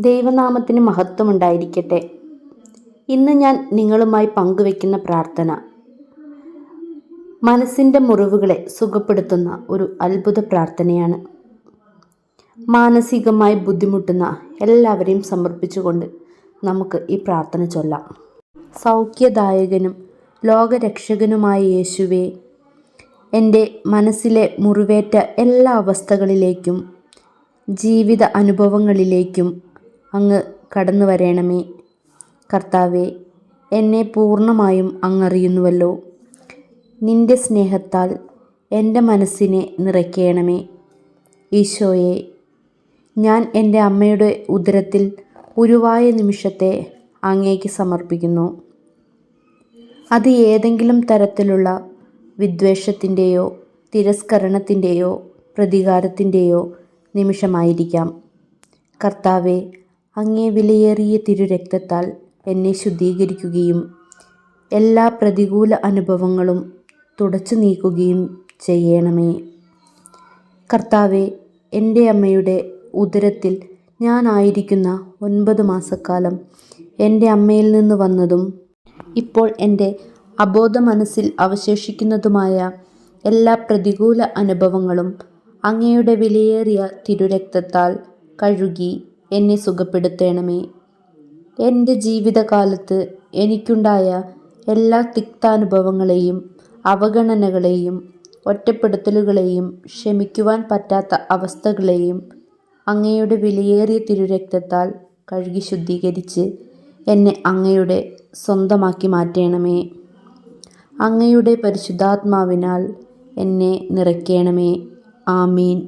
ദൈവനാമത്തിന് മഹത്വമുണ്ടായിരിക്കട്ടെ. ഇന്ന് ഞാൻ നിങ്ങളുമായി പങ്കുവെക്കുന്ന പ്രാർത്ഥന മനസ്സിൻ്റെ മുറിവുകളെ സുഖപ്പെടുത്തുന്ന ഒരു അത്ഭുത പ്രാർത്ഥനയാണ്. മാനസികമായി ബുദ്ധിമുട്ടുന്ന എല്ലാവരെയും സമർപ്പിച്ചുകൊണ്ട് നമുക്ക് ഈ പ്രാർത്ഥന ചൊല്ലാം. സൗഖ്യദായകനും ലോകരക്ഷകനുമായ യേശുവേ, എൻ്റെ മനസ്സിലെ മുറിവേറ്റ എല്ലാ അവസ്ഥകളിലേക്കും ജീവിത അനുഭവങ്ങളിലേക്കും അങ്ങ് കടന്നു വരണമേ. കർത്താവെ, എന്നെ പൂർണ്ണമായും അങ്ങറിയുന്നുവല്ലോ. നിന്റെ സ്നേഹത്താൽ എൻ്റെ മനസ്സിനെ നിറയ്ക്കണമേ. ഈശോയെ, ഞാൻ എൻ്റെ അമ്മയുടെ ഉദരത്തിൽ ഉരുവായ നിമിഷത്തെ അങ്ങേക്ക് സമർപ്പിക്കുന്നു. അത് ഏതെങ്കിലും തരത്തിലുള്ള വിദ്വേഷത്തിൻ്റെയോ തിരസ്കരണത്തിൻ്റെയോ പ്രതികാരത്തിൻ്റെയോ നിമിഷമായിരിക്കാം. കർത്താവെ, അങ്ങേ വിലയേറിയ തിരുരക്തത്താൽ എന്നെ ശുദ്ധീകരിക്കുകയും എല്ലാ പ്രതികൂല അനുഭവങ്ങളും തുടച്ചു നീക്കുകയും ചെയ്യണമേ. കർത്താവെ, എൻ്റെ അമ്മയുടെ ഉദരത്തിൽ ഞാനായിരിക്കുന്ന 9 മാസക്കാലം എൻ്റെ അമ്മയിൽ നിന്ന് വന്നതും ഇപ്പോൾ എൻ്റെ അബോധ മനസ്സിൽ അവശേഷിക്കുന്നതുമായ എല്ലാ പ്രതികൂല അനുഭവങ്ങളും അങ്ങയുടെ വിലയേറിയ തിരുരക്തത്താൽ കഴുകി എന്നെ സുഖപ്പെടുത്തണമേ. എൻ്റെ ജീവിതകാലത്ത് എനിക്കുണ്ടായ എല്ലാ തിക്താനുഭവങ്ങളെയും അവഗണനകളെയും ഒറ്റപ്പെടുത്തലുകളെയും ക്ഷമിക്കുവാൻ പറ്റാത്ത അവസ്ഥകളെയും അങ്ങയുടെ വിലയേറിയ തിരുരക്തത്താൽ കഴുകി ശുദ്ധീകരിച്ച് എന്നെ അങ്ങയുടെ സ്വന്തമാക്കി മാറ്റണമേ. അങ്ങയുടെ പരിശുദ്ധാത്മാവിനാൽ എന്നെ നിറയ്ക്കണമേ. ആമീൻ.